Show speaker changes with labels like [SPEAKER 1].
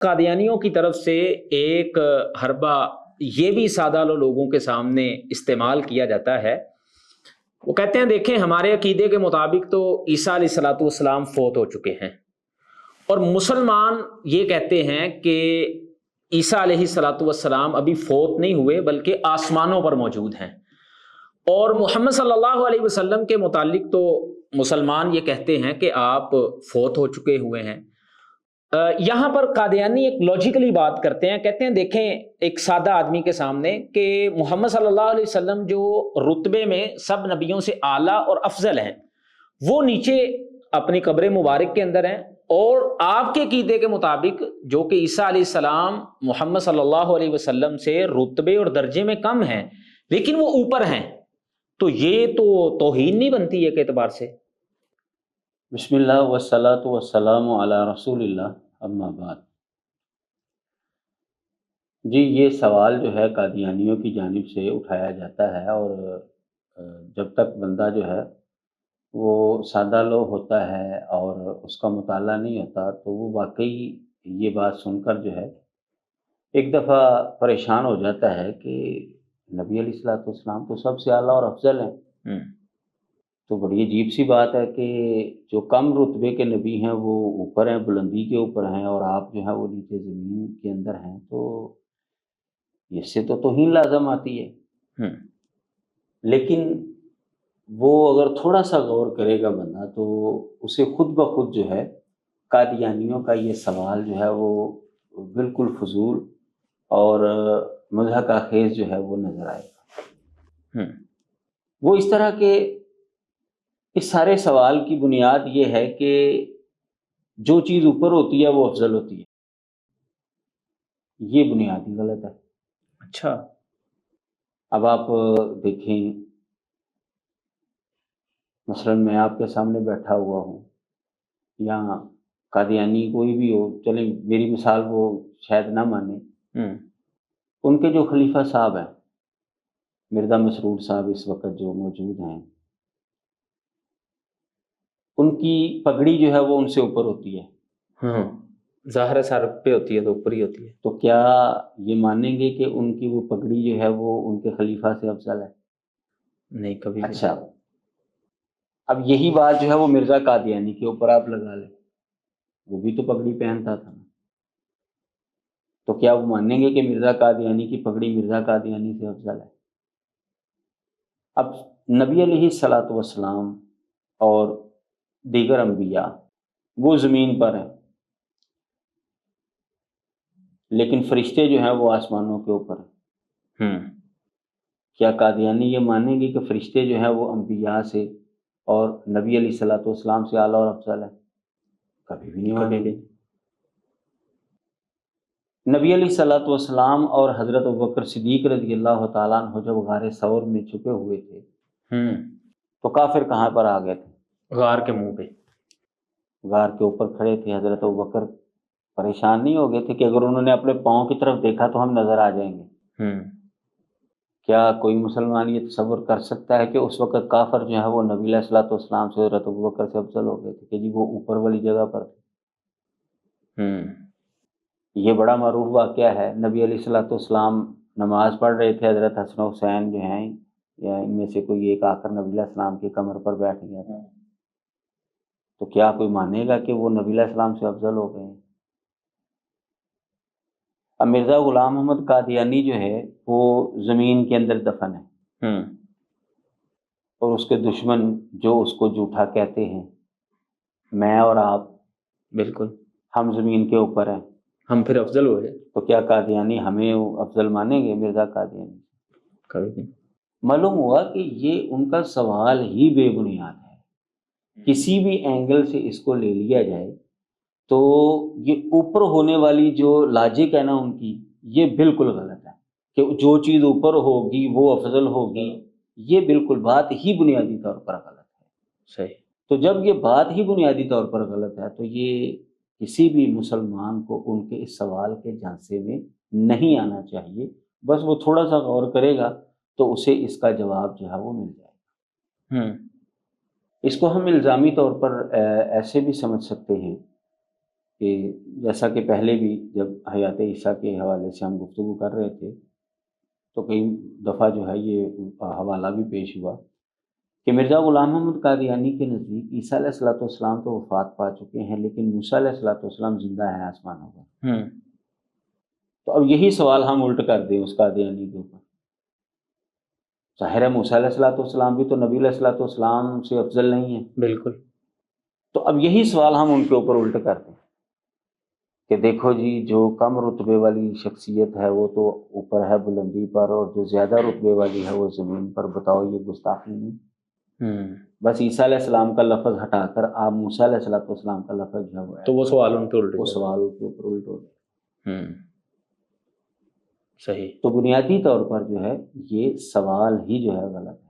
[SPEAKER 1] قادیانیوں کی طرف سے ایک حربہ یہ بھی سادہ لوگوں کے سامنے استعمال کیا جاتا ہے. وہ کہتے ہیں دیکھیں ہمارے عقیدے کے مطابق تو عیسیٰ علیہ الصلوۃ والسلام فوت ہو چکے ہیں، اور مسلمان یہ کہتے ہیں کہ عیسیٰ علیہ الصلوۃ والسلام ابھی فوت نہیں ہوئے بلکہ آسمانوں پر موجود ہیں. اور محمد صلی اللہ علیہ وسلم کے متعلق تو مسلمان یہ کہتے ہیں کہ آپ فوت ہو چکے ہوئے ہیں. یہاں پر قادیانی ایک لاجیکلی بات کرتے ہیں، کہتے ہیں دیکھیں ایک سادہ آدمی کے سامنے کہ محمد صلی اللہ علیہ وسلم جو رتبے میں سب نبیوں سے اعلیٰ اور افضل ہیں، وہ نیچے اپنی قبر مبارک کے اندر ہیں، اور آپ کے عقیدے کے مطابق جو کہ عیسیٰ علیہ السلام محمد صلی اللہ علیہ وسلم سے رتبے اور درجے میں کم ہیں لیکن وہ اوپر ہیں، تو یہ تو توہین نہیں بنتی ایک اعتبار سے؟
[SPEAKER 2] بسم اللہ والصلاۃ والسلام علی رسول اللہ، اما بعد. جی یہ سوال جو ہے قادیانیوں کی جانب سے اٹھایا جاتا ہے، اور جب تک بندہ جو ہے وہ سادہ لو ہوتا ہے اور اس کا مطالعہ نہیں ہوتا تو وہ واقعی یہ بات سن کر جو ہے ایک دفعہ پریشان ہو جاتا ہے کہ نبی علیہ الصلوۃ والسلام تو سب سے اعلیٰ اور افضل ہیں. تو بڑی عجیب سی بات ہے کہ جو کم رتبے کے نبی ہیں وہ اوپر ہیں، بلندی کے اوپر ہیں، اور آپ جو ہے وہ نیچے زمین کے اندر ہیں، تو اس سے تو توہین لازم آتی ہے. لیکن وہ اگر تھوڑا سا غور کرے گا بندہ تو اسے خود بخود جو ہے قادیانیوں کا یہ سوال جو ہے وہ بالکل فضول اور مضحکہ خیز جو ہے وہ نظر آئے گا. وہ اس طرح کے اس سارے سوال کی بنیاد یہ ہے کہ جو چیز اوپر ہوتی ہے وہ افضل ہوتی ہے. یہ بنیادی غلط ہے.
[SPEAKER 1] اچھا،
[SPEAKER 2] اب آپ دیکھیں، مثلا میں آپ کے سامنے بیٹھا ہوا ہوں، یا قادیانی کوئی بھی ہو، چلیں میری مثال وہ شاید نہ مانے، ان کے جو خلیفہ صاحب ہیں مرزا مسرور صاحب اس وقت جو موجود ہیں، ان کی پگڑی جو ہے وہ ان سے اوپر ہوتی ہے.
[SPEAKER 1] ظاہر سر پہ ہوتی ہے تو اوپر ہی ہوتی ہے.
[SPEAKER 2] تو کیا یہ مانیں گے کہ ان کی وہ پگڑی جو ہے وہ ان کے خلیفہ سے افضل ہے؟
[SPEAKER 1] نہیں، کبھی بھی.
[SPEAKER 2] اچھا، اب یہی بات جو ہے وہ مرزا قادیانی کے اوپر آپ لگا لیں، وہ بھی تو پگڑی پہنتا تھا، تو کیا وہ مانیں گے کہ مرزا قادیانی کی پگڑی مرزا قادیانی سے افضل ہے؟ اب نبی علیہ الصلوۃ والسلام اور دیگر انبیاء وہ زمین پر ہیں، لیکن فرشتے جو ہیں وہ آسمانوں کے اوپر ہیں. کیا قادیانی یہ مانیں گے کہ فرشتے جو ہیں وہ انبیاء سے اور نبی علیہ الصلوۃ والسلام سے اعلیٰ اور افضل ہے؟ کبھی بھی نہیں مانیں گے. نبی علیہ الصلوۃ والسلام اور حضرت ابوبکر صدیق رضی اللہ تعالیٰ عنہ جب غار ثور میں چھپے ہوئے تھے تو کافر کہاں پر آ گئے تھے؟
[SPEAKER 1] غار کے منہ پہ،
[SPEAKER 2] غار کے اوپر کھڑے تھے. حضرت ابوبکر پریشان نہیں ہو گئے تھے کہ اگر انہوں نے اپنے پاؤں کی طرف دیکھا تو ہم نظر آ جائیں گے؟ کیا کوئی مسلمان یہ تصور کر سکتا ہے کہ اس وقت کافر جو ہے وہ نبی علیہ الصلوۃ والسلام سے حضرت ابوبکر سے افضل ہو گئے تھے کہ جی وہ اوپر والی جگہ پر تھے؟ یہ بڑا معروف واقعہ ہے. نبی علیہ الصلوۃ والسلام نماز پڑھ رہے تھے، حضرت حسن و حسین جو ہیں یا ان میں سے کوئی ایک آ کر نبی علیہ السلام کی کمر پر بیٹھ گیا تھا، تو کیا کوئی مانے گا کہ وہ نبی علیہ السلام سے افضل ہو گئے ہیں؟ اب مرزا غلام محمد قادیانی جو ہے وہ زمین کے اندر دفن ہے، اور اس کے دشمن جو اس کو جھوٹا کہتے ہیں، میں اور آپ
[SPEAKER 1] بالکل
[SPEAKER 2] ہم زمین کے اوپر ہیں،
[SPEAKER 1] ہم پھر افضل ہوئے.
[SPEAKER 2] تو کیا قادیانی ہمیں افضل مانیں گے مرزا قادیانی؟
[SPEAKER 1] کبھی نہیں.
[SPEAKER 2] معلوم ہوا کہ یہ ان کا سوال ہی بے بنیاد ہے. کسی بھی اینگل سے اس کو لے لیا جائے تو یہ اوپر ہونے والی جو لاجک ہے نا ان کی، یہ بالکل غلط ہے کہ جو چیز اوپر ہوگی وہ افضل ہوگی. یہ بالکل بات ہی بنیادی طور پر غلط ہے.
[SPEAKER 1] صحیح.
[SPEAKER 2] تو جب یہ بات ہی بنیادی طور پر غلط ہے تو یہ کسی بھی مسلمان کو ان کے اس سوال کے جھانسے میں نہیں آنا چاہیے. بس وہ تھوڑا سا غور کرے گا تو اسے اس کا جواب جو ہے وہ مل جائے گا. اس کو ہم الزامی طور پر ایسے بھی سمجھ سکتے ہیں کہ جیسا کہ پہلے بھی جب حیات عیسیٰ کے حوالے سے ہم گفتگو کر رہے تھے تو کئی دفعہ جو ہے یہ حوالہ بھی پیش ہوا کہ مرزا غلام محمد قادیانی کے نزدیک عیسیٰ علیہ الصلوۃ والسلام تو وفات پا چکے ہیں، لیکن موسیٰ علیہ الصلوۃ والسلام زندہ ہیں آسمانوں پر۔ تو اب یہی سوال ہم الٹ کر دیں اس قادیانی کے اوپر، ظاہر ہے موسیٰ علیہ الصلوۃ والسلام بھی تو نبی علیہ الصلوۃ والسلام سے افضل نہیں ہیں،
[SPEAKER 1] بالکل۔
[SPEAKER 2] تو اب یہی سوال ہم ان کے اوپر الٹ کر دیں کہ دیکھو جی جو کم رتبے والی شخصیت ہے وہ تو اوپر ہے بلندی پر، اور جو زیادہ رتبے والی ہے وہ زمین پر، بتاؤ یہ گستاخی نہیں؟ بس عیسیٰ علیہ السلام کا لفظ ہٹا کر آپ موسیٰ علیہ الصلوۃ والسلام کا لفظ جو ہے
[SPEAKER 1] تو وہ سوال ان پہ الٹ
[SPEAKER 2] وہ
[SPEAKER 1] گیا۔
[SPEAKER 2] سوال ان کے اوپر الٹ ہو گیا۔
[SPEAKER 1] صحیح۔
[SPEAKER 2] تو بنیادی طور پر جو ہے یہ سوال ہی جو ہے غلط ہے۔